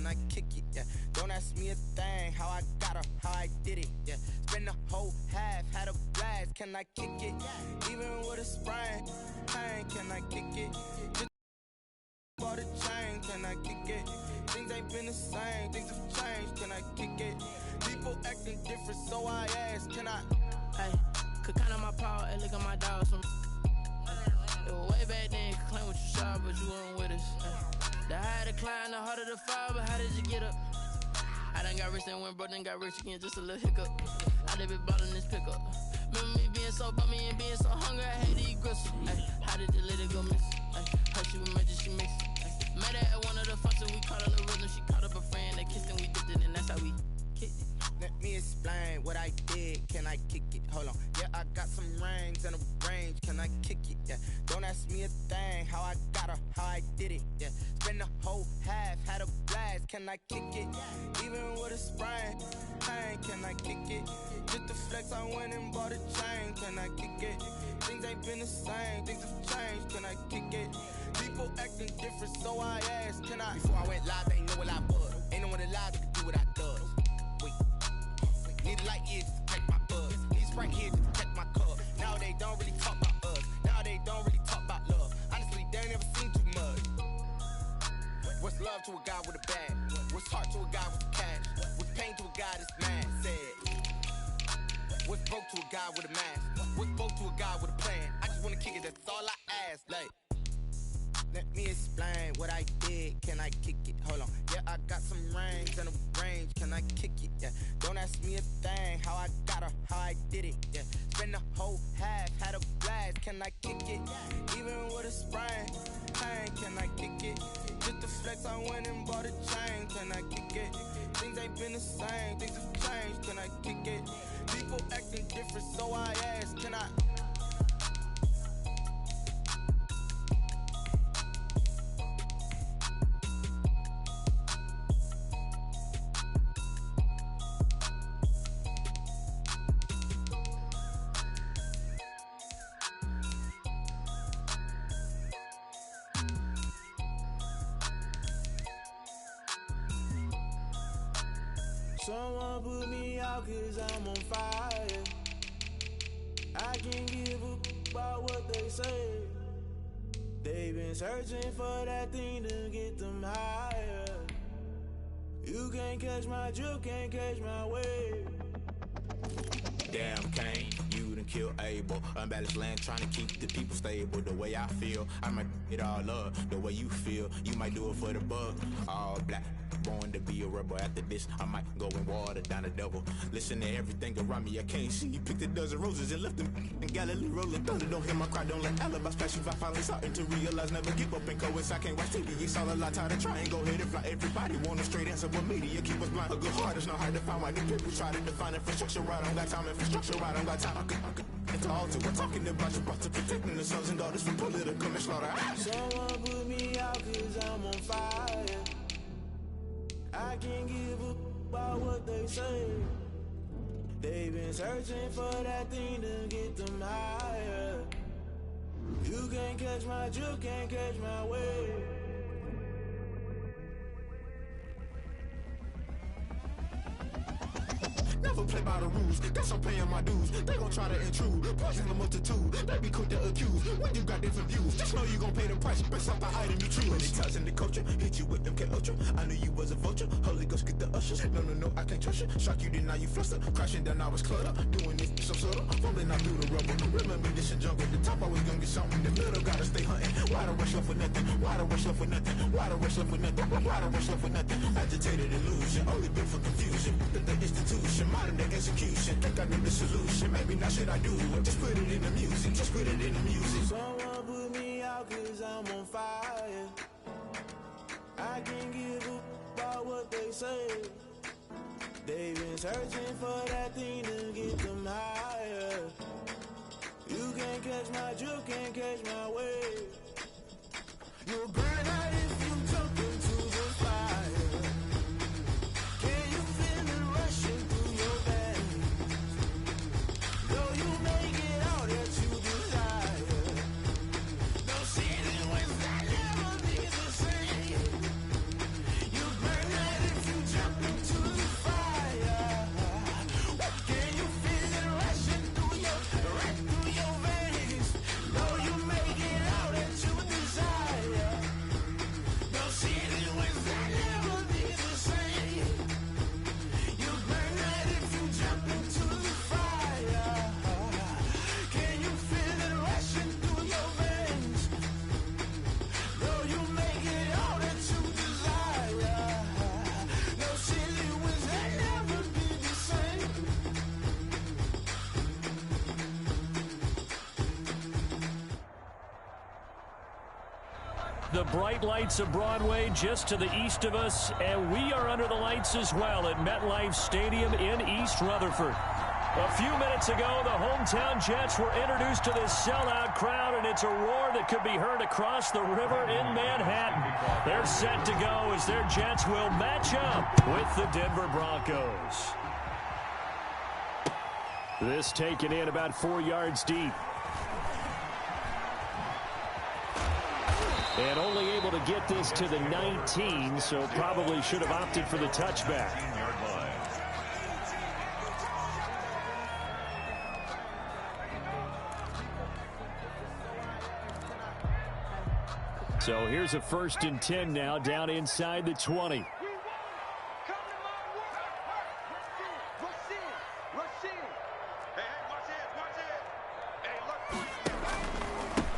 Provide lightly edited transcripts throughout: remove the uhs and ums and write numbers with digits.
can I kick it? Yeah, don't ask me a thing, how I got her, how I did it. Yeah, spend the whole half, had a blast, can I kick it? Even with a sprain, pain, can I kick it? Just bought a chain, can I kick it? Things ain't been the same, things have changed, can I kick it? People acting different, so I ask, can I? Hey, could count on my power, and look at my dogs. It was way back then, could claim what you saw, but you weren't with us. The higher the climb, the harder the fall, but how did you get up? I done got rich and went broke, then got rich again, just a little hiccup. I done been ballin' this pickup. Remember me being so bummy and being so hungry, I hate to eat gristle. How did you let it go miss? Her she was magic, she mixed. Met her at one of the functions, we caught her the rhythm. She caught up a friend, they kissed and we dipped it, and that's how we kicked it. Let me explain what I did, can I kick it? Hold on, yeah, I got some rings and a range, can I kick it? Yeah, don't ask me a thing, how I got her, how I did it. Yeah, spend the whole half, had a blast, can I kick it? Even with a sprain, pain, can I kick it? Just the flex, I went and bought a chain, can I kick it? Things ain't been the same, things have changed, can I kick it? People acting different, so I ask, can I? Before I went live, they know what I was. Ain't no one alive that can do what I does. Wait, need a light years to catch my buzz. Need Sprite here just to catch my cup. Now they don't really talk about us. Now they don't really talk about love. Honestly, they ain't never seen too much. What's love to a guy with a bag? What's heart to a guy with cash? What's pain to a guy that's mad? Said. What's broke to a guy with a mask? What's broke to a guy with a plan? I just wanna kick it, that's all I ask. Like, let me explain what I did, can I kick it? Hold on, yeah, I got some rings and a range, can I kick it? Yeah, don't ask me a thing, how I got her, how I did it. Yeah, spend the whole half, had a blast, can I kick it? Even with a sprain, pain, can I kick it? Just the flex, I went and bought a chain, can I kick it? Things ain't been the same, things have changed, can I kick it? People acting different, so I ask, can I? Someone put me out cause I'm on fire. I can't give a about what they say. They've been searching for that thing to get them higher. You can't catch my drift, can't catch my wave. Damn Kane, you done killed Abel. Unbalanced land trying to keep the people stable. The way I feel, I might it all up. The way you feel, you might do it for the bug. All black, born to be a rebel. After this, I might go and water down the devil. Listen to everything around me, I can't see. Picked a dozen roses and left them in Galilee rolling thunder. Don't hear my cry, don't let alibis pass you. I finally starting to realize, never give up and coincide. Can't watch TV, it's all a lot. Tired of trying, go ahead and fly. Everybody want a straight answer, but media keep us blind. A good heart is not hard to find. Why the people try to define infrastructure right? I don't got time, infrastructure right, I don't got time. I could into altar, we're talking about you, about to protecting the sons and daughters from political and slaughter. Someone put me out cause I'm on fire. I can't give a about what they say. They've been searching for that thing to get them higher. You can't catch my drift, can't catch my wave. Never play by the rules, guess I'm paying my dues. They gon' try to intrude, poison the multitude. They be quick to accuse, when you got different views. Just know you gon' pay the price, based off the item you choose. Many times in the culture, hit you with them K Ultra. I knew you was a vulture, Holy Ghost get the ushers. No, I can't trust you. Shock you, then now you fluster. Crashing down, I was cluttered. Doing this, some sort of falling out through the rubble. Remember this in jungle, the top I was gonna get something. The middle gotta stay hunting. Why the rush up for nothing? Why the rush up for nothing? Why the rush up for nothing? Why the rush up for nothing? Agitated illusion, only built for confusion. The institution, modern day execution. Think I knew the solution. Maybe now should I do it? Just put it in the music. Just put it in the music. Someone put me out cause I'm on fire. I can't give a about what they say. They've been searching for that thing to get them higher. You can't catch my drift, can't catch my wave. You'll burn out if you jump into the fire. Can you feel it rushing through your veins? Though you may get all that you desire, no sin was that never be the same. You burn out The bright lights of Broadway just to the east of us, and we are under the lights as well at MetLife Stadium in East Rutherford. A few minutes ago, the hometown Jets were introduced to this sellout crowd, and it's a roar that could be heard across the river in Manhattan. They're set to go as their Jets will match up with the Denver Broncos. This taken in about 4 yards deep. And only able to get this to the 19, so probably should have opted for the touchback. So here's a 1st and 10 now, down inside the 20.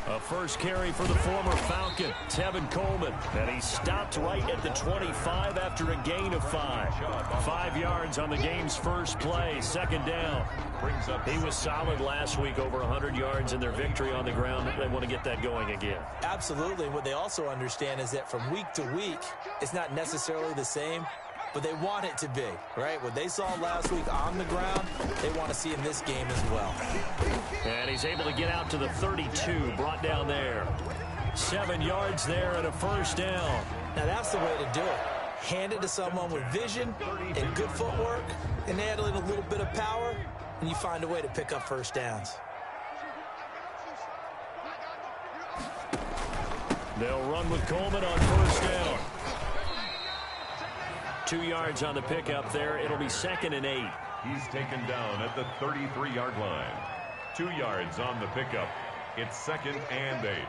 A first carry for the former Falcon, Tevin Coleman. And he stopped right at the 25 after a gain of 5. 5 yards on the game's first play, 2nd down. He was solid last week, over 100 yards in their victory on the ground. They want to get that going again. Absolutely. What they also understand is that from week to week, it's not necessarily the same, but they want it to be, right? What they saw last week on the ground, they want to see in this game as well. And he's able to get out to the 32, brought down there. 7 yards there and a 1st down. Now that's the way to do it. Hand it to someone with vision and good footwork, and add in a little bit of power, and you find a way to pick up 1st downs. They'll run with Coleman on 1st down. 2 yards on the pickup there. It'll be 2nd and 8. He's taken down at the 33-yard line. 2 yards on the pickup. It's 2nd and 8.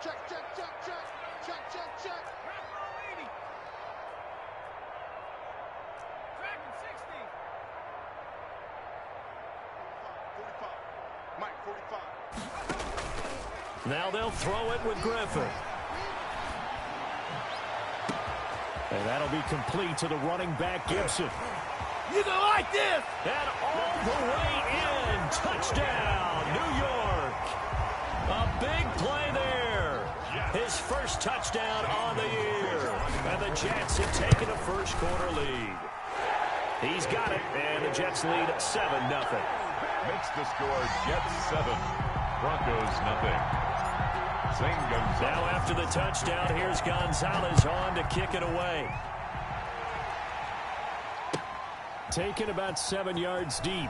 Check, check, check, check, check, check, check. Tracking 60. 45. Mike, 45. Now they'll throw it with Griffin. And that'll be complete to the running back, Gibson. You gonna like this? And all the way in. Touchdown, New York. A big play there. His first touchdown on the year. And the Jets have taken a first-quarter lead. He's got it, and the Jets lead 7-0. Makes the score Jets 7, Broncos 0. Now after the touchdown, here's Gonzalez on to kick it away. Taken about 7 yards deep.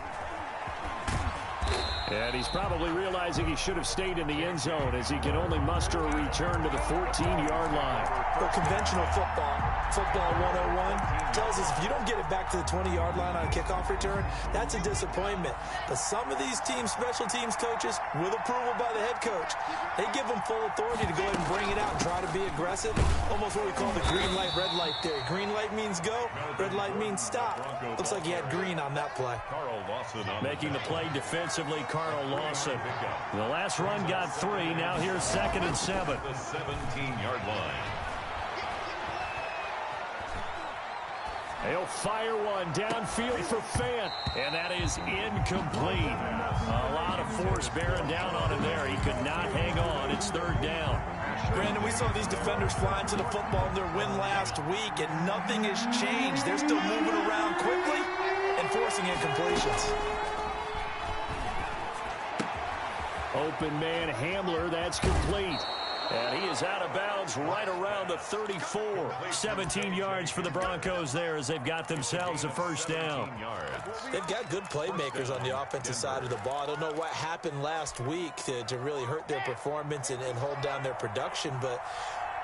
And he's probably realizing he should have stayed in the end zone as he can only muster a return to the 14-yard line. Well, conventional football 101, tells us if you don't get it back to the 20-yard line on a kickoff return, that's a disappointment. But some of these teams, special teams coaches, with approval by the head coach, they give them full authority to go ahead and bring it out and try to be aggressive. Almost what we call the green light, red light theory. Green light means go, red light means stop. Looks like he had green on that play. Making the play defensively, Carl Lawson. The last run got 3. Now here's 2nd and 7. The 17-yard line. He'll fire one downfield for Fant, and that is incomplete. A lot of force bearing down on him there. He could not hang on. It's 3rd down. Brandon, we saw these defenders flying to the football in their win last week, and nothing has changed. They're still moving around quickly and forcing incompletions. Open man Hamler, that's complete. And he is out of bounds right around the 34. 17 yards for the Broncos there as they've got themselves a 1st down. They've got good playmakers on the offensive side of the ball. I don't know what happened last week to really hurt their performance and hold down their production, but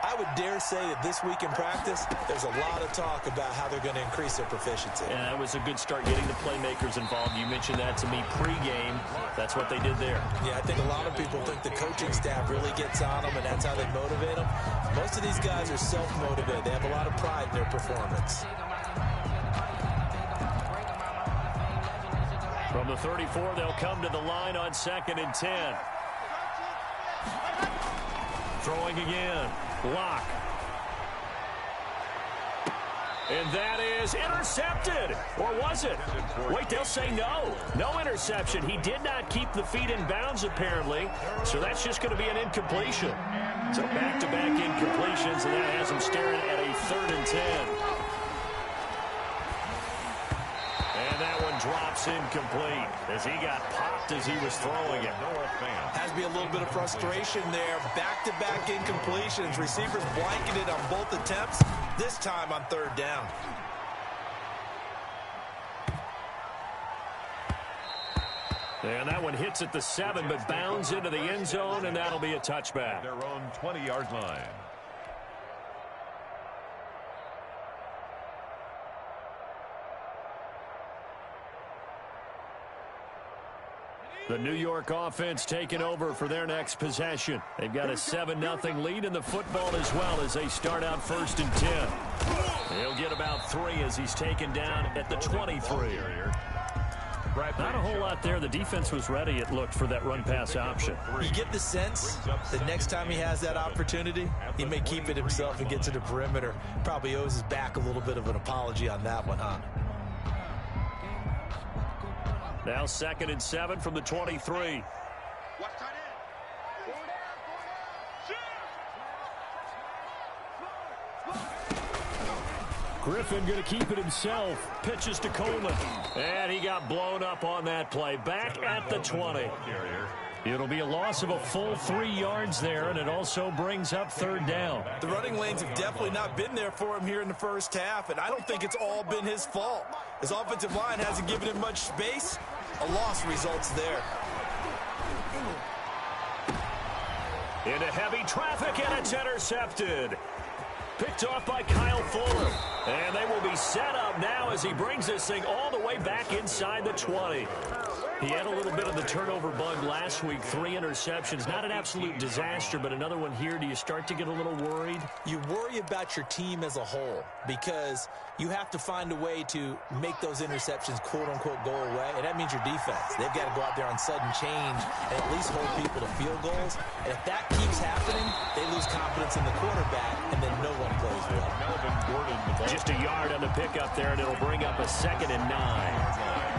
I would dare say that this week in practice, there's a lot of talk about how they're going to increase their proficiency. Yeah, that was a good start getting the playmakers involved. You mentioned that to me pregame. That's what they did there. Yeah, I think a lot of people think the coaching staff really gets on them, and that's how they motivate them. Most of these guys are self-motivated. They have a lot of pride in their performance. From the 34, they'll come to the line on 2nd and 10. Throwing again. Lock. And that is intercepted. Or was it? Wait, they'll say no. No interception. He did not keep the feet in bounds, apparently. So that's just going to be an incompletion. So back-to-back incompletions, and that has him staring at a 3rd and 10. And that one drops incomplete as he got popped as he was throwing it. Has to be a little bit of frustration there. Back-to-back incompletions. Receivers blanketed on both attempts, this time on 3rd down. And that one hits at the 7, but bounds into the end zone, and that'll be a touchback. Their own 20-yard line. The New York offense taking over for their next possession. They've got a 7-0 lead in the football as well as they start out 1st and 10. He'll get about 3 as he's taken down at the 23. Not a whole lot there. The defense was ready, it looked, for that run-pass option. You get the sense that next time he has that opportunity, he may keep it himself and get to the perimeter. Probably owes his back a little bit of an apology on that one, huh? Now 2nd and 7 from the 23. Griffin going to keep it himself. Pitches to Coleman. And he got blown up on that play. Back at the 20. It'll be a loss of a full 3 yards there, and it also brings up 3rd down. The running lanes have definitely not been there for him here in the first half, and I don't think it's all been his fault. His offensive line hasn't given him much space. A loss results there. Into heavy traffic, and it's intercepted. Picked off by Kyle Fuller. And they will be set up now as he brings this thing all the way back inside the 20. He had a little bit of the turnover bug last week. 3 interceptions. Not an absolute disaster, but another one here. Do you start to get a little worried? You worry about your team as a whole because you have to find a way to make those interceptions, quote-unquote, go away. And that means your defense. They've got to go out there on sudden change and at least hold people to field goals. And if that keeps happening, they lose confidence in the quarterback, and then no one plays well. Just a yard on the pickup there, and it'll bring up a 2nd and 9.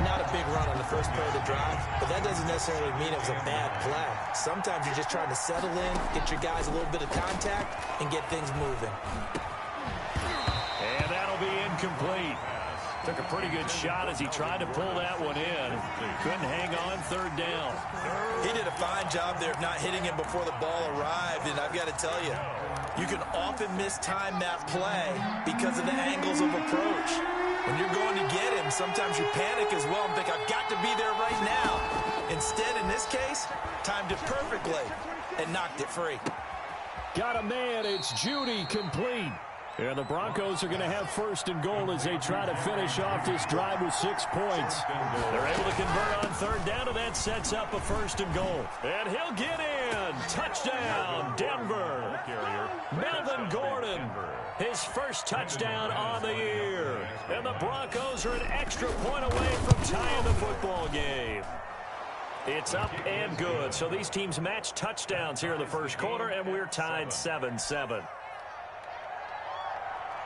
Not a big run on the first play of the drive, but that doesn't necessarily mean it was a bad play. Sometimes you're just trying to settle in, get your guys a little bit of contact, and get things moving. And that'll be incomplete. Took a pretty good shot as he tried to pull that one in. Couldn't hang on 3rd down. He did a fine job there of not hitting him before the ball arrived, and I've got to tell you, you can often mistime that play because of the angles of approach. When you're going to get him, sometimes you panic as well and think, I've got to be there right now. Instead, in this case, timed it perfectly and knocked it free. Got a man. It's Judy, complete. And the Broncos are going to have 1st and goal as they try to finish off this drive with 6 points. They're able to convert on 3rd down, and that sets up a 1st and goal. And he'll get in. Touchdown, Denver. Melvin Gordon, his first touchdown on the year. And the Broncos are an extra point away from tying the football game. It's up and good. So these teams match touchdowns here in the first quarter, and we're tied 7-7.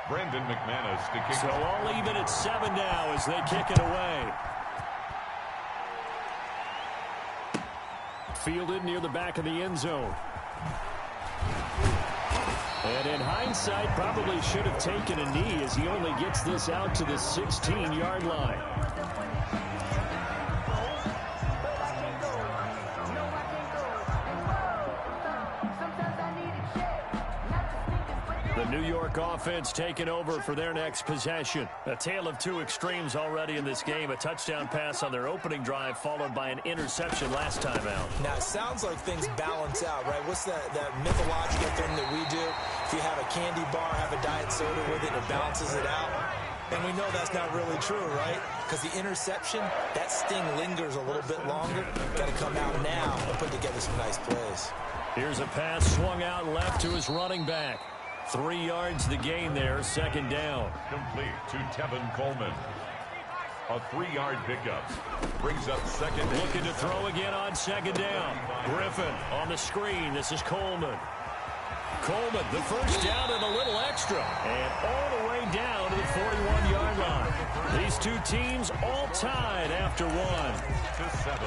Brandon McManus to kick so off. all even at 7 now as they kick it away. Fielded near the back of the end zone. And in hindsight, probably should have taken a knee as he only gets this out to the 16-yard line. The New York offense taking over for their next possession. A tale of 2 extremes already in this game. A touchdown pass on their opening drive followed by an interception last time out. Now, it sounds like things balance out, right? What's that mythological thing that we do? If you have a candy bar, have a diet soda with it, it balances it out. And we know that's not really true, right? Because the interception, that sting lingers a little bit longer. Got to come out now and put together some nice plays. Here's a pass swung out left to his running back. 3 yards the gain there, 2nd down. Complete to Tevin Coleman. A 3-yard pickup. Brings up 2nd down. Looking to throw again on 2nd down. Griffin on the screen. This is Coleman. Coleman, the first down and a little extra. And all the way down to the 40 two teams all tied after one. 7.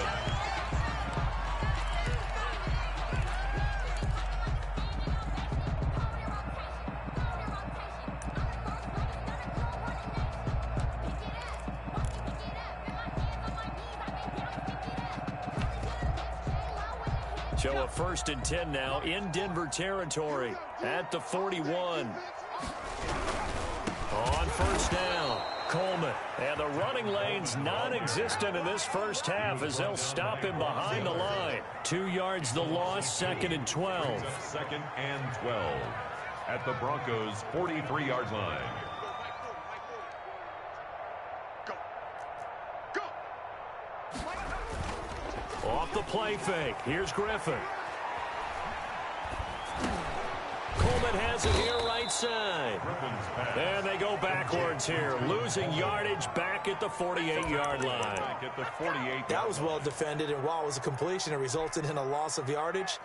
So a 1st and 10 now in Denver territory at the 41. On 1st down, Coleman. And the running lane's non-existent in this first half as they'll stop him behind the line. 2 yards the loss, 2nd and 12. 2nd and 12 at the Broncos' 43-yard line. Off the play fake. Here's Griffin. Coleman has it here right side. And they go backwards here. Losing yardage back at the 48-yard line. That was well defended, and while it was a completion, it resulted in a loss of yardage.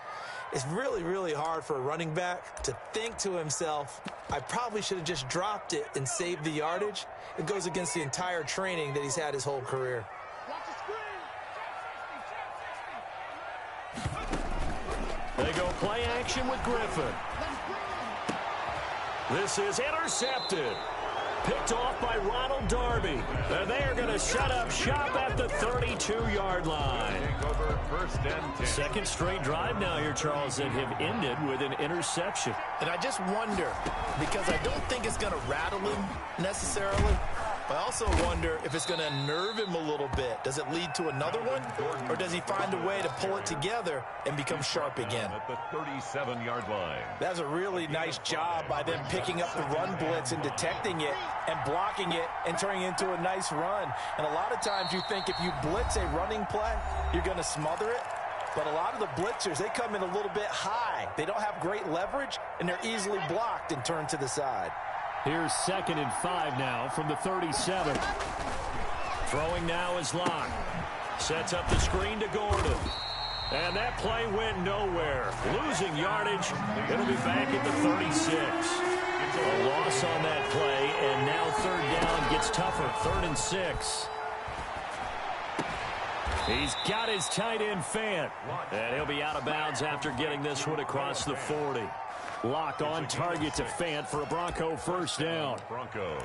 It's really, really hard for a running back to think to himself, I probably should have just dropped it and saved the yardage. It goes against the entire training that he's had his whole career. They go play action with Griffin. This is intercepted. Picked off by Ronald Darby. And they are going to set up shop at the 32-yard line. Second straight drive now here, Charles, that have ended with an interception. And I just wonder, because I don't think it's going to rattle him necessarily, but I also wonder if it's going to unnerve him a little bit. Does it lead to another one? Or does he find a way to pull it together and become sharp again? At the 37-yard line. That's a really nice job by them picking up the run blitz and detecting it and blocking it and turning it into a nice run. And a lot of times you think if you blitz a running play, you're going to smother it. But a lot of the blitzers, they come in a little bit high. They don't have great leverage, and they're easily blocked and turned to the side. Here's 2nd and 5 now from the 37. Throwing now is Locke. Sets up the screen to Gordon. And that play went nowhere. Losing yardage. It'll be back at the 36. A loss on that play, and now 3rd down gets tougher. 3rd and 6. He's got his tight end Fant. And he'll be out of bounds after getting this one across the 40. Lock on target to Fant for a Bronco 1st down. Broncos.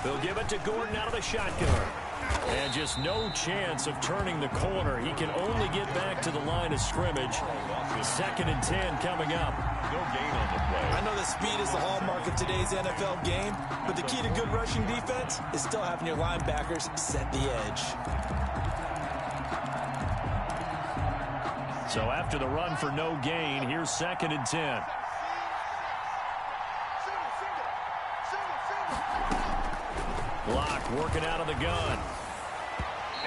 They'll give it to Gordon out of the shotgun. And just no chance of turning the corner. He can only get back to the line of scrimmage. 2nd and 10 coming up. No gain on the play. I know that speed is the hallmark of today's NFL game, but the key to good rushing defense is still having your linebackers set the edge. So after the run for no gain, here's 2nd and 10. Locke working out of the gun.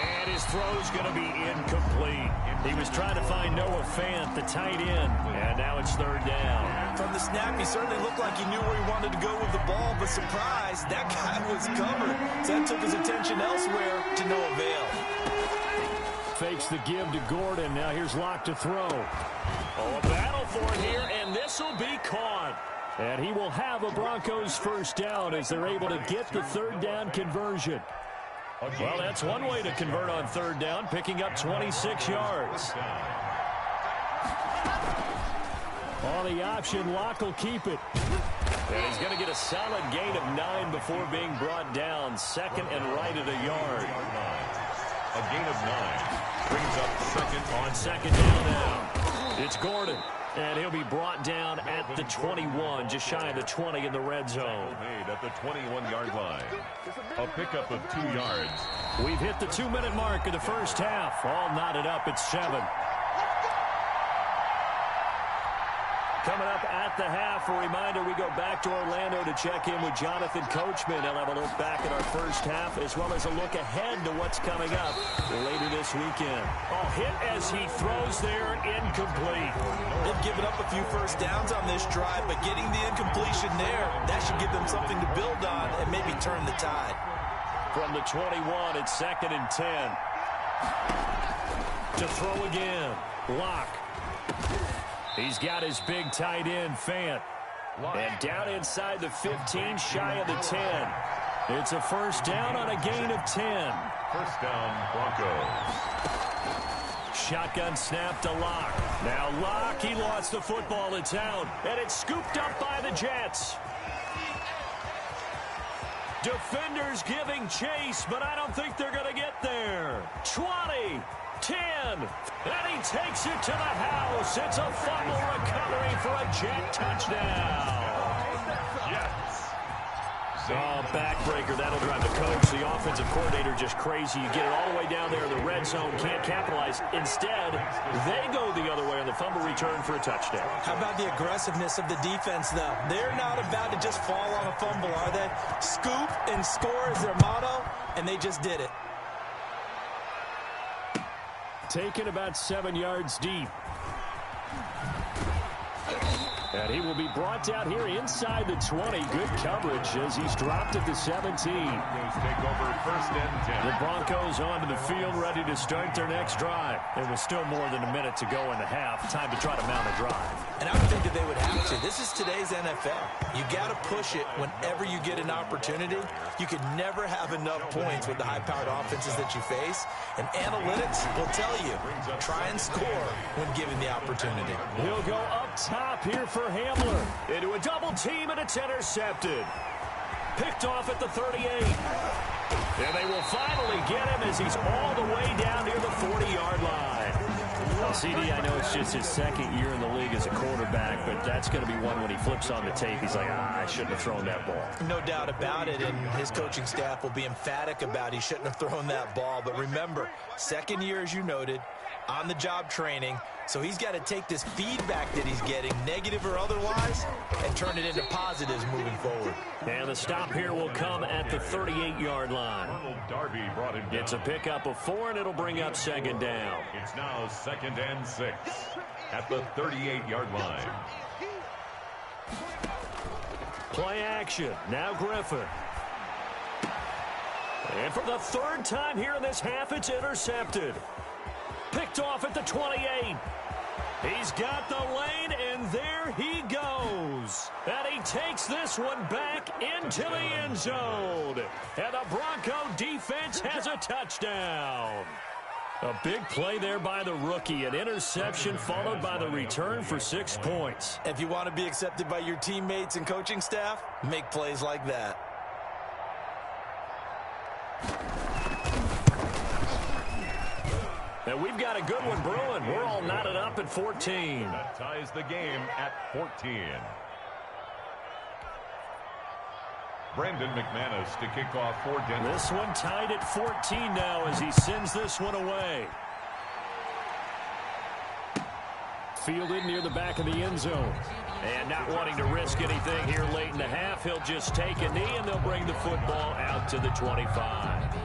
And his throw's going to be incomplete. He was trying to find Noah Fant, the tight end, and now it's 3rd down. From the snap, he certainly looked like he knew where he wanted to go with the ball, but surprise, that guy was covered. So that took his attention elsewhere to no avail. Fakes the give to Gordon. Now here's Locke to throw. Oh, a battle for it here, and this will be caught. And he will have a Broncos 1st down as they're able to get the 3rd down conversion. Well, that's one way to convert on 3rd down, picking up 26 yards. On the option, Locke will keep it. And he's going to get a solid gain of 9 before being brought down. 2nd and right at a yard. A gain of 9 brings up 2nd. On 2nd down now. It's Gordon. And he'll be brought down at the 21, just shy of the 20 in the red zone. Made at the 21-yard line. A pickup of 2 yards. We've hit the 2-minute mark of the first half. All knotted up at 7. Coming up at the half, a reminder, we go back to Orlando to check in with Jonathan Coachman. He'll have a look back at our first half, as well as a look ahead to what's coming up later this weekend. Oh, hit as he throws there, incomplete. They've given up a few 1st downs on this drive, but getting the incompletion there, that should give them something to build on and maybe turn the tide. From the 21, it's 2nd and 10. To throw again. Locke. He's got his big tight end, Fant. And down inside the 15, shy of the 10. It's a first down on a gain of 10. First down, Broncos. Shotgun snap to Locke. Now Locke, he lost the football. It's out. And it's scooped up by the Jets. Defenders giving chase, but I don't think they're going to get there. 20, 10, and he takes it to the house. It's a fumble recovery for a Jet touchdown. Jets. Oh, backbreaker. That'll drive the coach, the offensive coordinator, just crazy. You get it all the way down there in the red zone, can't capitalize. Instead, they go the other way on the fumble return for a touchdown. How about the aggressiveness of the defense, though? They're not about to just fall on a fumble, are they? Scoop and score is their motto, and they just did it. Taken about 7 yards deep. And he will be brought down here inside the 20. Good coverage as he's dropped at the 17. Take over first and 10. The Broncos onto the field, ready to start their next drive. It was still more than a minute to go in the half. Time to try to mount a drive. And I would think that they would have to. This is today's NFL. You got to push it whenever you get an opportunity. You could never have enough points with the high-powered offenses that you face. And analytics will tell you, try and score when given the opportunity. He'll go up top here for Hamler. Into a double team, and it's intercepted. Picked off at the 38. And they will finally get him as he's all the way down near the 40-yard line. Well, CD, I know it's just his second year in the league as a quarterback, but that's going to be one when he flips on the tape. He's like, I shouldn't have thrown that ball. No doubt about it, and his coaching staff will be emphatic about he shouldn't have thrown that ball. But remember, second year, as you noted, on-the-job training. So he's got to take this feedback that he's getting, negative or otherwise, and turn it into positives moving forward. And the stop here will come at the 38-yard line. Darby brought him down. It's a pickup of 4, and it'll bring up second down. It's now 2nd and 6 at the 38-yard line. Play action. Now Griffin. And for the third time here in this half, it's intercepted. Picked off at the 28. He's got the lane, and there he goes. And he takes this one back into the end zone. And the Bronco defense has a touchdown. A big play there by the rookie. An interception followed by the return for 6 points. If you want to be accepted by your teammates and coaching staff, make plays like that. And we've got a good one brewing. We're all knotted up at 14. That ties the game at 14. Brandon McManus to kick off for Denver. This one tied at 14 now as he sends this one away. Fielded near the back of the end zone. And not wanting to risk anything here late in the half, he'll just take a knee and they'll bring the football out to the 25.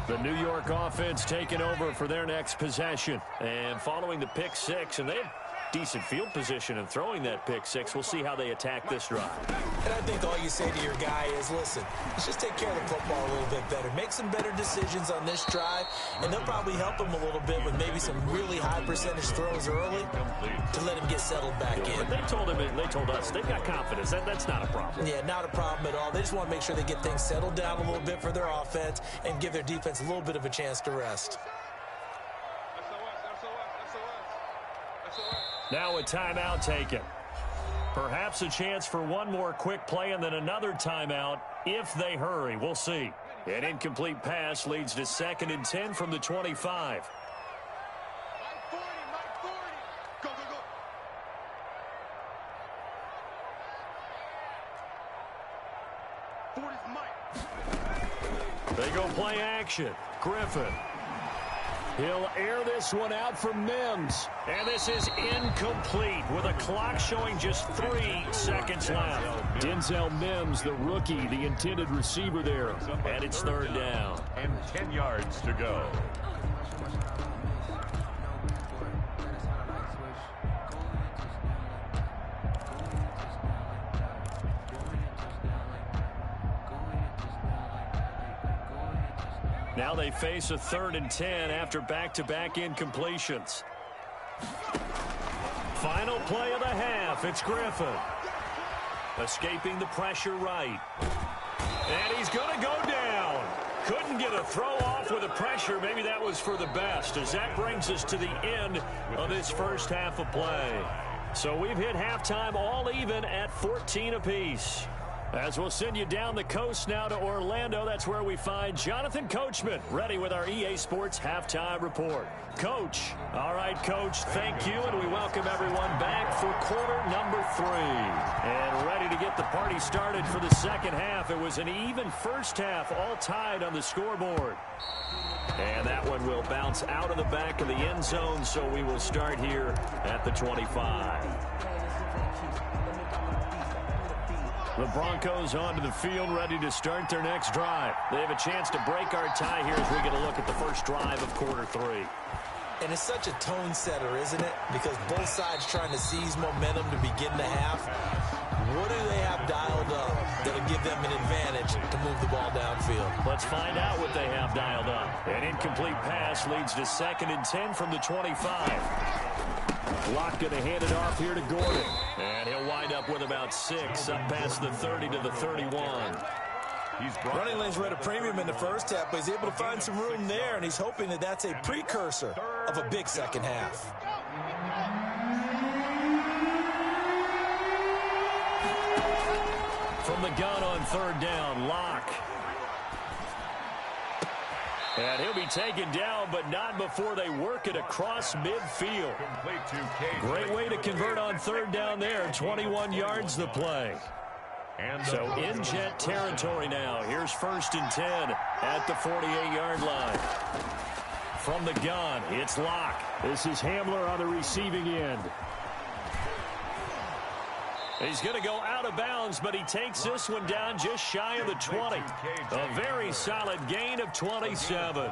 The New York offense taking over for their next possession. And following the pick six, and they have decent field position in throwing that pick six. We'll see how they attack this drive. And I think all you say to your guy is, listen, let's just take care of the football a little bit better. Make some better decisions on this drive, and they'll probably help him a little bit with maybe some really high percentage throws early to let him get settled back in. But they told him, and they told us, they've got confidence. That's not a problem. Yeah, not a problem at all. They just want to make sure they get things settled down a little bit for their offense and give their defense a little bit of a chance to rest. Now a timeout taken. Perhaps a chance for one more quick play and then another timeout if they hurry. We'll see. An incomplete pass leads to 2nd and 10 from the 25. They go play action. Griffin. He'll air this one out for Mims. And this is incomplete with a clock showing just 3 seconds left. Denzel Mims, the rookie, the intended receiver there. And it's 3rd down. And 10 yards to go. Now they face a 3rd and 10 after back-to-back incompletions. Final play of the half. It's Griffin. Escaping the pressure right. And he's going to go down. Couldn't get a throw off with the pressure. Maybe that was for the best, as that brings us to the end of this first half of play. So we've hit halftime all even at 14 apiece. As we'll send you down the coast now to Orlando, that's where we find Jonathan Coachman ready with our EA Sports Halftime Report. Coach. All right, Coach, thank you, and we welcome everyone back for quarter number 3. And ready to get the party started for the second half. It was an even first half, all tied on the scoreboard. And that one will bounce out of the back of the end zone, so we will start here at the 25. The Broncos onto the field, ready to start their next drive. They have a chance to break our tie here as we get a look at the first drive of quarter 3. And it's such a tone setter, isn't it? Because both sides trying to seize momentum to begin the half. What do they have dialed up that'll give them an advantage to move the ball downfield? Let's find out what they have dialed up. An incomplete pass leads to 2nd and 10 from the 25. Locke going to hand it off here to Gordon. And he'll wind up with about 6 up past the 30 to the 31. Running lanes were at a premium in the first half, but he's able to find some room there, and he's hoping that that's a precursor of a big second half. From the gun on 3rd down, Locke. And he'll be taken down, but not before they work it across midfield. Great way to convert on 3rd down there. 21 yards the play. So in Jet territory now. Here's 1st and 10 at the 48-yard line. From the gun, it's Locke. This is Hamler on the receiving end. He's going to go out of bounds, but he takes this one down just shy of the 20. A very solid gain of 27. Well,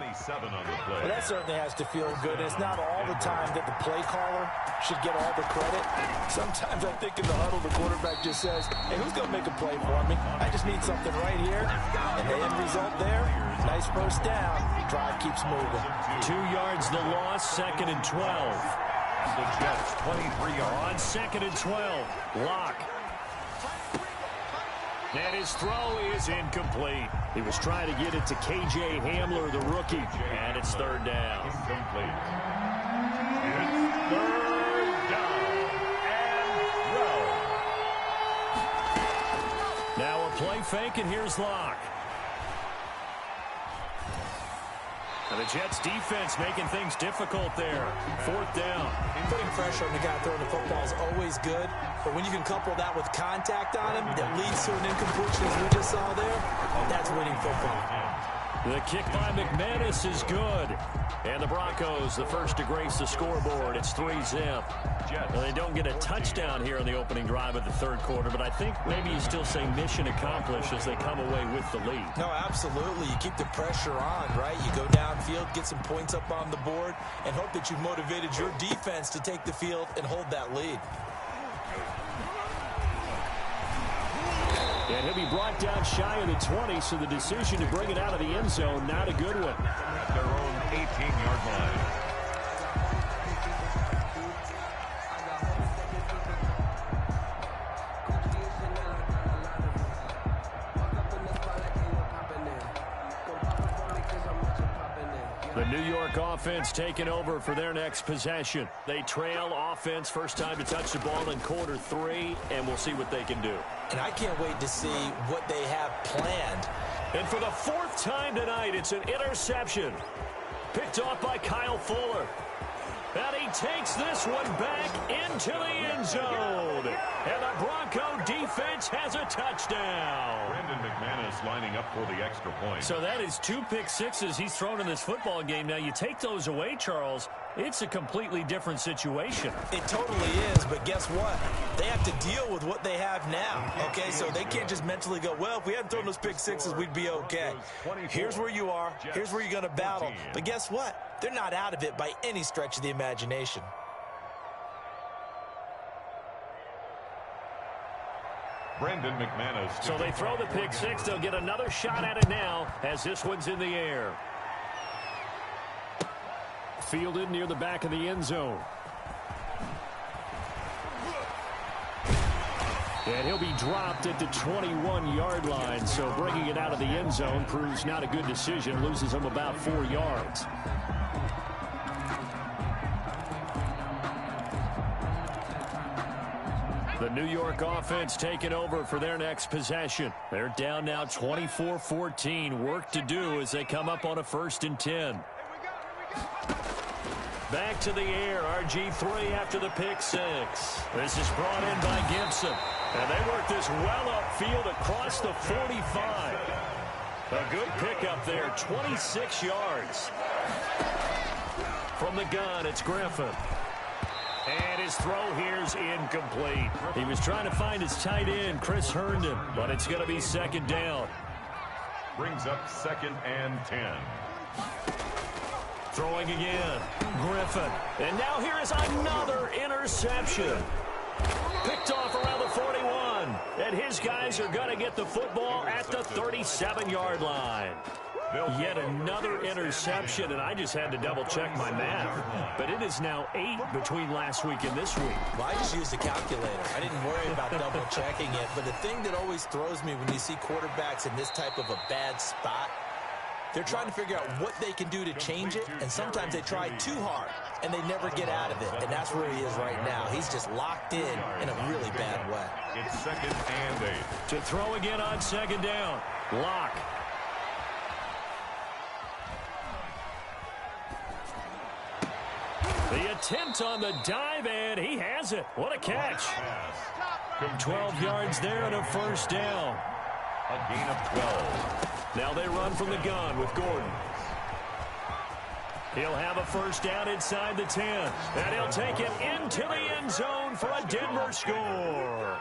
that certainly has to feel good. It's not all the time that the play caller should get all the credit. Sometimes I think in the huddle, the quarterback just says, hey, who's going to make a play for me? I just need something right here. And the end result there, nice first down. Drive keeps moving. 2 yards the loss, 2nd and 12. The Jets 23 on 2nd and 12. Locke. And his throw is incomplete. He was trying to get it to K.J. Hamler, the rookie. And it's 3rd down. Incomplete. It's 3rd down and row. Now a play fake, and here's Locke. And the Jets defense making things difficult there. 4th down. Putting pressure on the guy throwing the football is always good, but when you can couple that with contact on him that leads to an incompletion as we just saw there, that's winning football. The kick by McManus is good. And the Broncos, the first to grace the scoreboard. It's 3-zip. Well, they don't get a touchdown here in the opening drive of the 3rd quarter, but I think maybe you still say mission accomplished as they come away with the lead. No, absolutely. You keep the pressure on, right? You go downfield, get some points up on the board, and hope that you've motivated your defense to take the field and hold that lead. And he'll be brought down shy of the 20, so the decision to bring it out of the end zone, not a good one. At their own 18-yard line. The New York offense taking over for their next possession. They trail offense, first time to touch the ball in quarter 3, and we'll see what they can do. And I can't wait to see what they have planned. And for the 4th time tonight, it's an interception. Picked off by Kyle Fuller. And he takes this one back into the end zone. And the Bronco defense has a touchdown. Brandon McManus lining up for the extra point. So that is 2 pick sixes he's thrown in this football game. Now, you take those away, Charles, it's a completely different situation. It totally is, but guess what? They have to deal with what they have now, okay? So they can't just mentally go, well, if we hadn't thrown those pick sixes, we'd be okay. Here's where you are. Here's where you're going to battle. But guess what? They're not out of it by any stretch of the imagination. Brandon McManus. So they throw the pick six. They'll get another shot at it now as this one's in the air. fielded near the back of the end zone. And he'll be dropped at the 21-yard line, so bringing it out of the end zone proves not a good decision, loses him about 4 yards. The New York offense taking over for their next possession. They're down now 24-14. Work to do as they come up on a 1st and 10. Back to the air, RG3 after the pick 6. This is brought in by Gibson. And they work this well upfield across the 45. A good pickup there, 26 yards. From the gun, it's Griffin. And his throw here's incomplete. He was trying to find his tight end, Chris Herndon, but it's going to be 2nd down. Brings up 2nd and 10. Throwing again, Griffin. And now here is another interception. Picked off around the 41. And his guys are going to get the football at the 37-yard line. Yet another interception, and I just had to double-check my math. But it is now 8 between last week and this week. Well, I just used a calculator. I didn't worry about double-checking it. But the thing that always throws me when you see quarterbacks in this type of a bad spot, they're trying to figure out what they can do to change it, and sometimes they try too hard, and they never get out of it. And that's where he is right now. He's just locked in a really bad way. It's 2nd and 8. To throw again on 2nd down. Lock. The attempt on the dive, and he has it. What a catch. 12 yards there and a 1st down. A gain of 12. Now they run from the gun with Gordon. He'll have a 1st down inside the 10. And he'll take it into the end zone for a Denver score.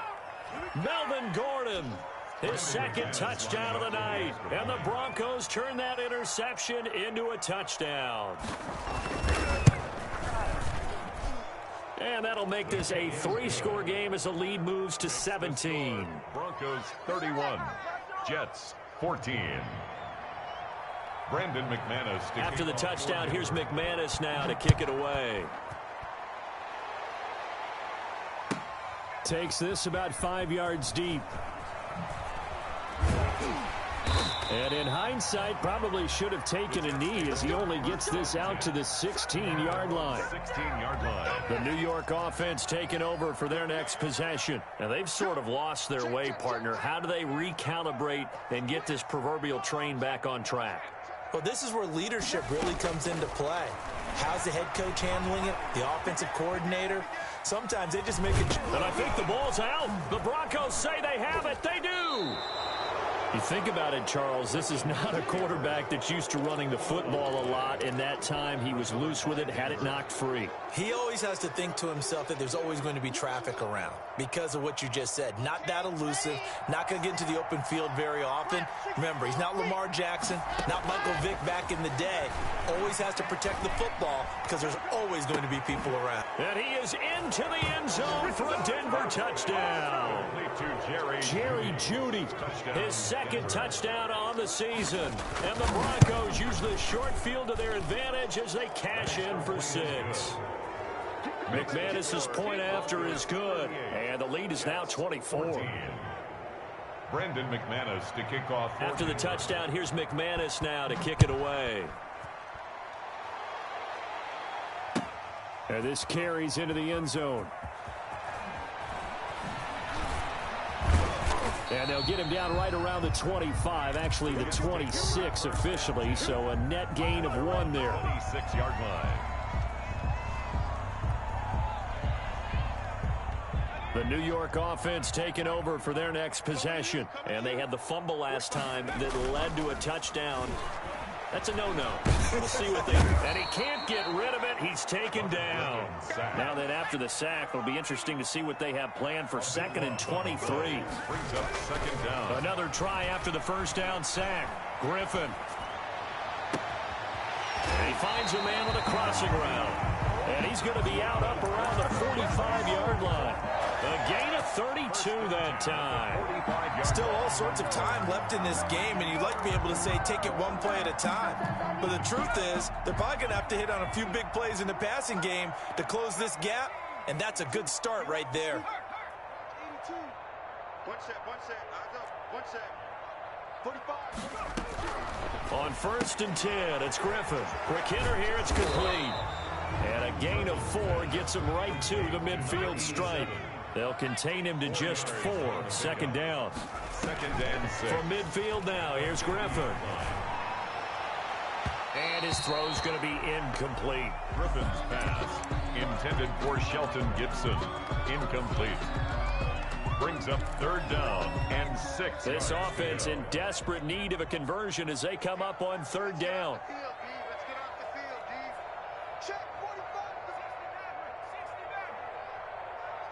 Melvin Gordon, his 2nd touchdown of the night. And the Broncos turn that interception into a touchdown. And that'll make this a 3-score game as the lead moves to 17. Broncos 31, Jets 14. Brandon McManus. After the touchdown, here's McManus now to kick it away. Takes this about 5 yards deep. And in hindsight, probably should have taken a knee as he only gets this out to the 16-yard line. 16-yard line. The New York offense taking over for their next possession. And they've sort of lost their way, partner. How do they recalibrate and get this proverbial train back on track? Well, this is where leadership really comes into play. How's the head coach handling it? The offensive coordinator? Sometimes they just make it. And I think the ball's out. The Broncos say they have it. They do. You think about it, Charles, this is not a quarterback that's used to running the football a lot. In that time, he was loose with it, had it knocked free. He always has to think to himself that there's always going to be traffic around because of what you just said. Not that elusive, not going to get into the open field very often. Remember, he's not Lamar Jackson, not Michael Vick back in the day. Always has to protect the football because there's always going to be people around. And he is into the end zone for a Denver touchdown. Jerry Jeudy, his 2nd touchdown on the season. And the Broncos use the short field to their advantage as they cash in for 6. McManus's point after is good, and the lead is now 24. Brandon McManus to kick off. After the touchdown, here's McManus now to kick it away. And this carries into the end zone. And they'll get him down right around the 25, actually the 26 officially, so a net gain of 1 there. 26-yard line. The New York offense taking over for their next possession. And they had the fumble last time that led to a touchdown. That's a no-no. We'll see what they do. And he can't get rid of it. He's taken down. Now that after the sack, it'll be interesting to see what they have planned for 2nd and 23. Brings up 2nd down. Another try after the 1st down sack. Griffin. And he finds a man on the crossing route. And he's going to be out up around the 45-yard line. A gain of 32 that time. Still all sorts of time left in this game, and you'd like to be able to say take it one play at a time. But the truth is, they're probably going to have to hit on a few big plays in the passing game to close this gap, and that's a good start right there. 82. One set, eyes up, one set. 45. On 1st and 10, it's Griffin. Quick hitter here, it's complete. And a gain of 4 gets him right to the midfield stripe. They'll contain him to just 4. 2nd down. 2nd and 6. From midfield now, here's Griffin. And his throw's going to be incomplete. Griffin's pass, intended for Shelton Gibson. Incomplete. Brings up 3rd down and 6. This offense in desperate need of a conversion as they come up on 3rd down. Let's get off the field, D. Check 45.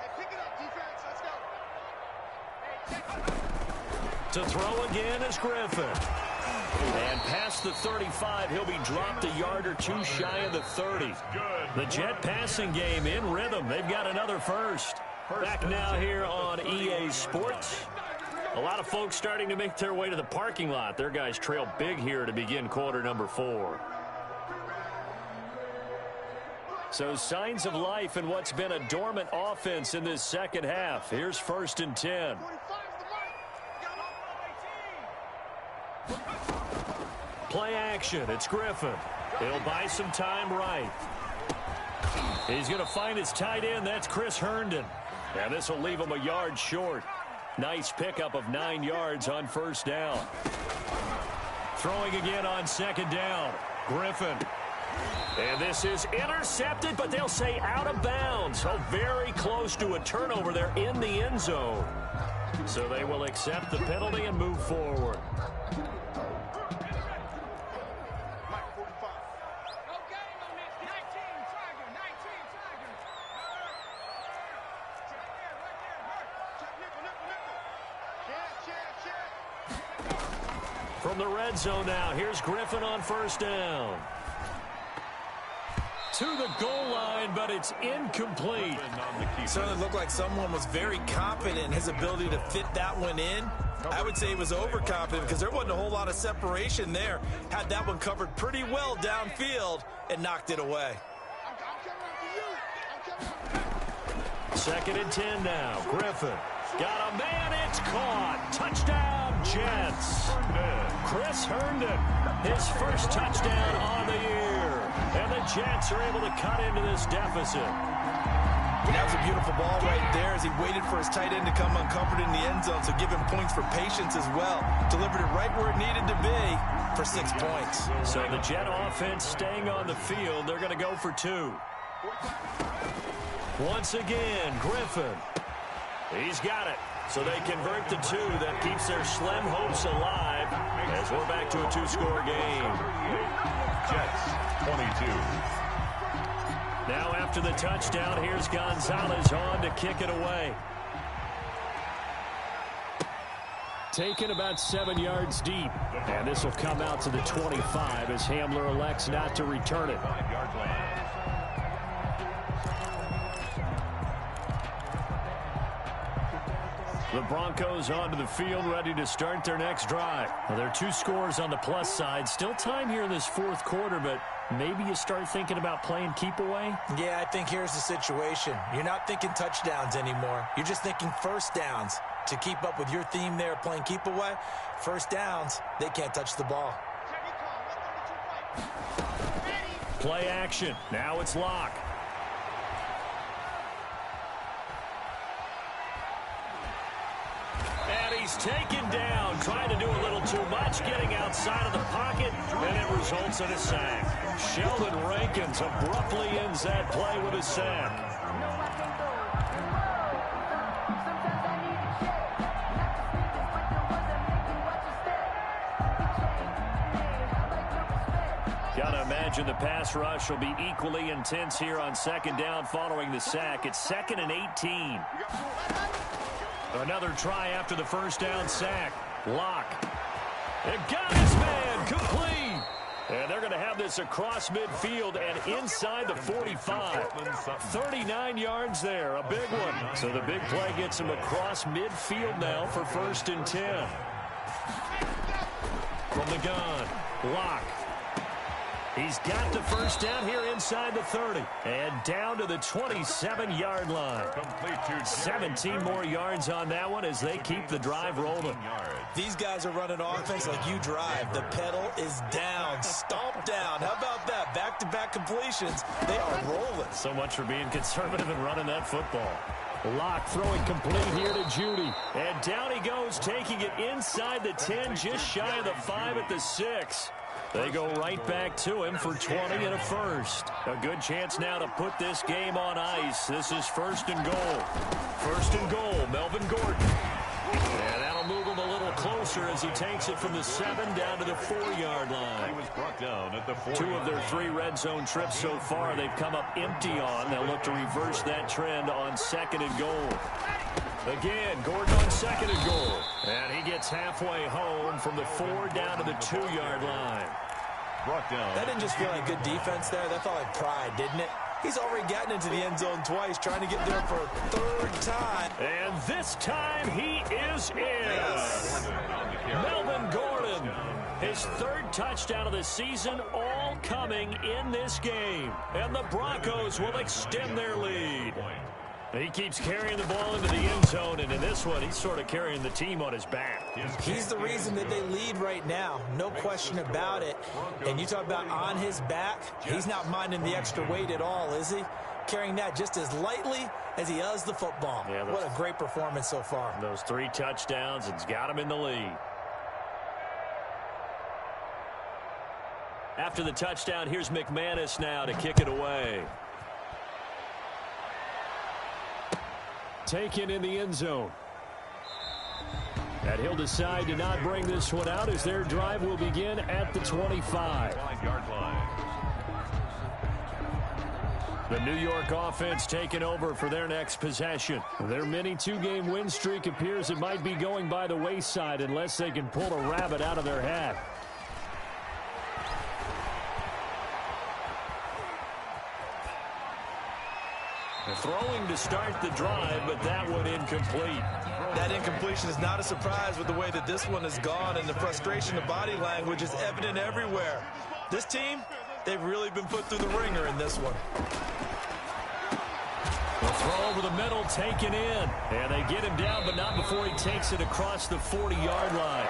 Hey, pick it up, defense. Let's go. To throw again is Griffin. And past the 35, he'll be dropped a yard or 2 shy of the 30. The Jet passing game in rhythm. They've got another first. Back now here on EA Sports. A lot of folks starting to make their way to the parking lot. Their guys trail big here to begin quarter number 4. So signs of life in what's been a dormant offense in this second half. Here's 1st and 10. Play action. It's Griffin. He'll buy some time right. He's going to find his tight end. That's Chris Herndon. And this will leave him a yard short. Nice pickup of 9 yards on 1st down. Throwing again on 2nd down. Griffin. And this is intercepted, but they'll say out of bounds. So very close to a turnover there in the end zone. So they will accept the penalty and move forward. From the red zone now, here's Griffin on 1st down. To the goal line, but it's incomplete. Certainly looked like someone was very confident in his ability to fit that one in. I would say he was overconfident because there wasn't a whole lot of separation there. Had that one covered pretty well downfield and knocked it away. 2nd and 10 now. Griffin got a man. It's caught. Touchdown, Jets. Chris Herndon, his first touchdown on the year. And the Jets are able to cut into this deficit. That was a beautiful ball right there as he waited for his tight end to come uncovered in the end zone, so give him points for patience as well. Delivered it right where it needed to be for 6 points. So the Jet offense staying on the field. They're going to go for 2. Once again, Griffin. He's got it. So they convert the 2. That keeps their slim hopes alive as we're back to a 2-score game. Jets 22. Now after the touchdown, here's Gonzalez on to kick it away. Taken about 7 yards deep. And this will come out to the 25 as Hamler elects not to return it. 5-yard line. The Broncos onto the field, ready to start their next drive. Well, there are 2 scores on the plus side. Still time here in this 4th quarter, but maybe you start thinking about playing keep away? Yeah, I think here's the situation. You're not thinking touchdowns anymore. You're just thinking 1st downs. To keep up with your theme there, playing keep away, 1st downs, they can't touch the ball. Play action. Now it's Locke. And he's taken down, trying to do a little too much, getting outside of the pocket, and it results in a sack. Sheldon Rankins abruptly ends that play with a sack. Gotta imagine the pass rush will be equally intense here on 2nd down following the sack. It's 2nd and 18. Another try after the 1st down sack. Locke. It got his man complete. And they're going to have this this across midfield and inside the 45. 39 yards there, a big one. So the big play gets him across midfield now for 1st and 10. From the gun, Locke. He's got the first down here inside the 30. And down to the 27-yard line. 17 more yards on that one as they keep the drive rolling. These guys are running offense like you drive. The pedal is down, stomp down. How about that? Back-to-back completions. They are rolling. So much for being conservative and running that football. Locke throwing complete here to Judy. And down he goes, taking it inside the 10, just shy of the 5 at the 6. They go right back to him for 20 and a first. A good chance now to put this game on ice. This is 1st and goal. 1st and goal, Melvin Gordon. And that'll move him a little closer as he takes it from the 7 down to the 4-yard line. He was brought down at the 4. 2 of their 3 red zone trips so far they've come up empty on. They'll look to reverse that trend on 2nd and goal. Again, Gordon on 2nd and goal. And he gets halfway home from the 4 down to the 2-yard line. Brought down. That didn't just feel like good defense there. That felt like pride, didn't it? He's already gotten into the end zone twice, trying to get there for a 3rd time. And this time he is in. Yes. Melvin Gordon, his 3rd touchdown of the season, all coming in this game. And the Broncos will extend their lead. He keeps carrying the ball into the end zone, and in this one, he's sort of carrying the team on his back. He's the reason that they lead right now, no question about it. And you talk about on his back, he's not minding the extra weight at all, is he? Carrying that just as lightly as he does the football. Yeah, what a great performance so far. Those 3 touchdowns, it's got him in the lead. After the touchdown, here's McManus now to kick it away. Taken in the end zone. And he'll decide to not bring this one out as their drive will begin at the 25. 5-yard line. The New York offense taking over for their next possession. Their mini 2-game win streak appears it might be going by the wayside unless they can pull a rabbit out of their hat. Throwing to start the drive, but that one incomplete. That incompletion is not a surprise with the way that this one has gone, and the frustration of body language is evident everywhere. This team, they've really been put through the ringer in this one. The throw over the middle, taken in. And they get him down, but not before he takes it across the 40-yard line.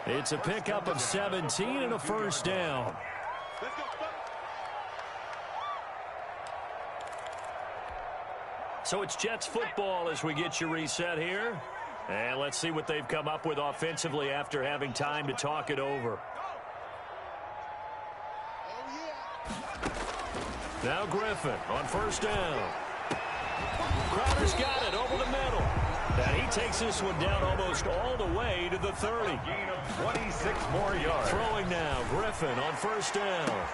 It's a pickup of 17 and a first down. So it's Jets football as we get you reset here. And let's see what they've come up with offensively after having time to talk it over. Now Griffin on first down. Crowder's got it over the middle. And he takes this one down almost all the way to the 30. Gain of 26 more yards. Throwing now, Griffin on first down.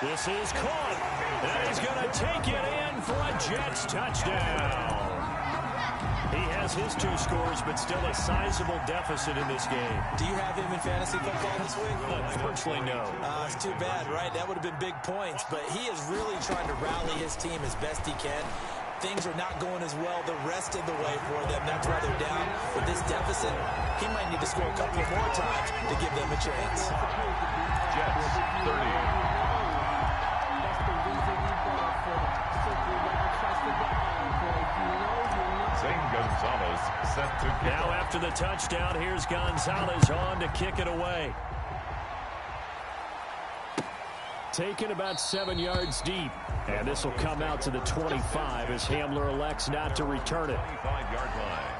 This is caught, and he's going to take it in for a Jets touchdown. He has his 2 scores, but still a sizable deficit in this game. Do you have him in fantasy football this week? Unfortunately, no. It's too bad, right? That would have been big points, but he is really trying to rally his team as best he can. Things are not going as well the rest of the way for them. That's why they're down. With this deficit, he might need to score a couple more times to give them a chance. Jets 30. Gonzalez set to kick now off. After the touchdown, here's Gonzalez on to kick it away. Taken about 7 yards deep. And this will come out to the 25 as Hamler elects not to return it. 25-yard line.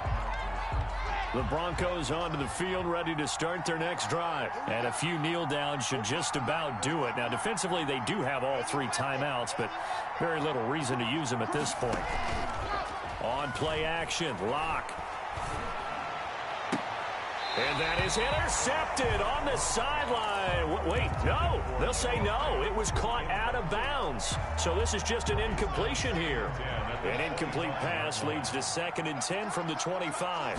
The Broncos onto the field, ready to start their next drive. And a few kneel downs should just about do it. Now, defensively, they do have all 3 timeouts, but very little reason to use them at this point. On play action, Locke. And that is intercepted on the sideline. Wait, no. They'll say no. It was caught out of bounds. So this is just an incompletion here. An incomplete pass leads to 2nd and 10 from the 25.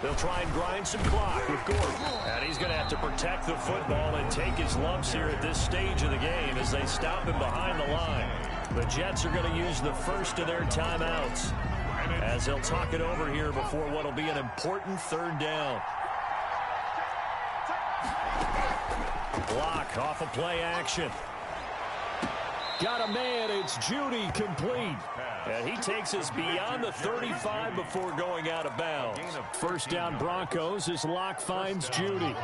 They'll try and grind some clock with Gordon. And he's He's going to have to protect the football and take his lumps here at this stage of the game as they stop him behind the line. The Jets are going to use the first of their timeouts as they'll talk it over here before what will be an important third down. Block off of play action. Got a man. It's Judy complete. And he takes us beyond the 35 before going out of bounds. First down Broncos as Locke finds Judy.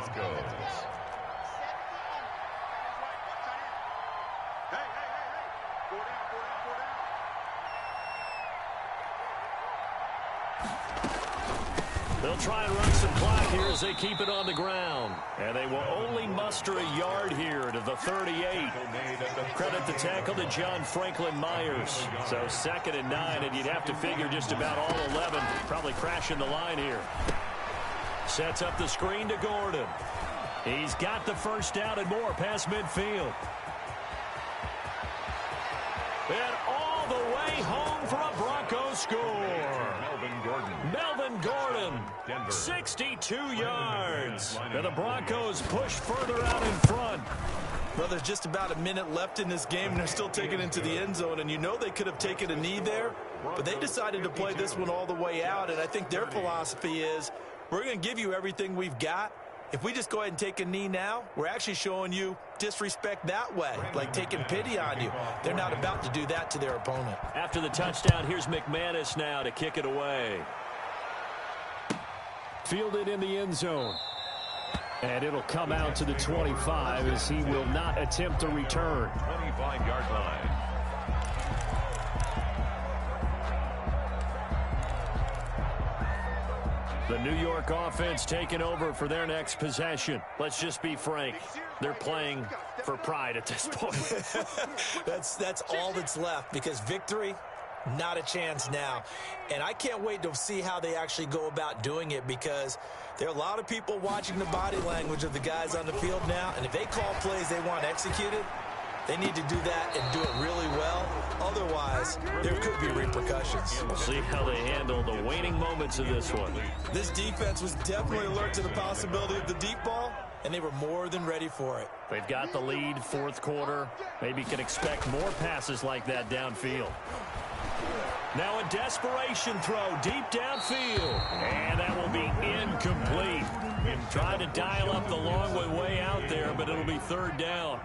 They'll try and run some clock here as they keep it on the ground. And they will only muster a yard here to the 38. Credit the tackle to John Franklin Myers. So 2nd and 9, and you'd have to figure just about all 11 probably crashing the line here. Sets up the screen to Gordon. He's got the first down and more past midfield. And all the way home for a Broncos score. Melvin Gordon, Denver. 62 yards. And the Broncos push further out in front. Well, there's just about a minute left in this game, and they're still taking it into the end zone. And you know they could have taken a knee there, but they decided to play this one all the way out. And I think their philosophy is, we're going to give you everything we've got. If we just go ahead and take a knee now, we're actually showing you disrespect that way, like taking pity on you. They're not about to do that to their opponent. After the touchdown, here's McManus now to kick it away. Fielded in the end zone. And it'll come out to the 25 as he will not attempt a return. 25-yard line. The New York offense taking over for their next possession. Let's just be frank. They're playing for pride at this point. That's all that's left, because victory, not a chance now. And I can't wait to see how they actually go about doing it, because there are a lot of people watching the body language of the guys on the field now. And if they call plays they want executed, they need to do that and do it really well. Otherwise, there could be repercussions. We'll see how they handle the waning moments of this one. This defense was definitely alert to the possibility of the deep ball, and they were more than ready for it. They've got the lead, fourth quarter. Maybe can expect more passes like that downfield. Now a desperation throw deep downfield. And that will be incomplete. Trying to dial up the long way out there, but it'll be third down.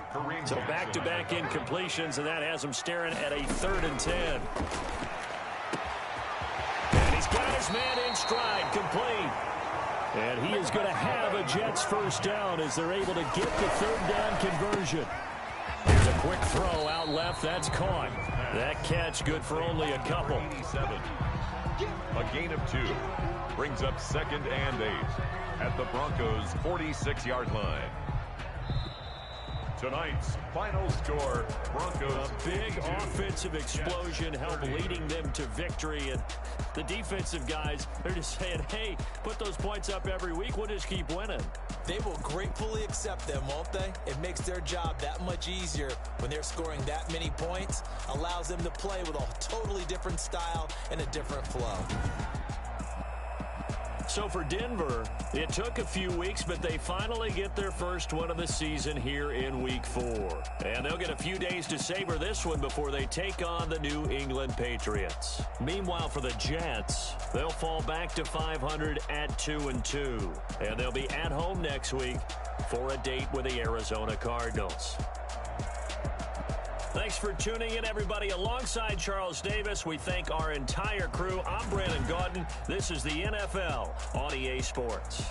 So back-to-back incompletions, and that has them staring at a 3rd and 10. And he's got his man in stride, complete. And he is going to have a Jets first down as they're able to get the third down conversion. Here's a quick throw out left. That's caught. That catch good for only a couple. A gain of 2 brings up 2nd and 8 at the Broncos' 46-yard line. Tonight's final score, Broncos. A big offensive explosion helped leading them to victory. And the defensive guys, they're just saying, hey, put those points up every week. We'll just keep winning. They will gratefully accept them, won't they? It makes their job that much easier when they're scoring that many points. Allows them to play with a totally different style and a different flow. So for Denver, it took a few weeks, but they finally get their first one of the season here in Week 4. And they'll get a few days to savor this one before they take on the New England Patriots. Meanwhile, for the Jets, they'll fall back to 500 at 2-2. And they'll be at home next week for a date with the Arizona Cardinals. Thanks for tuning in, everybody. Alongside Charles Davis, we thank our entire crew. I'm Brandon Gaudin. This is the NFL on EA Sports.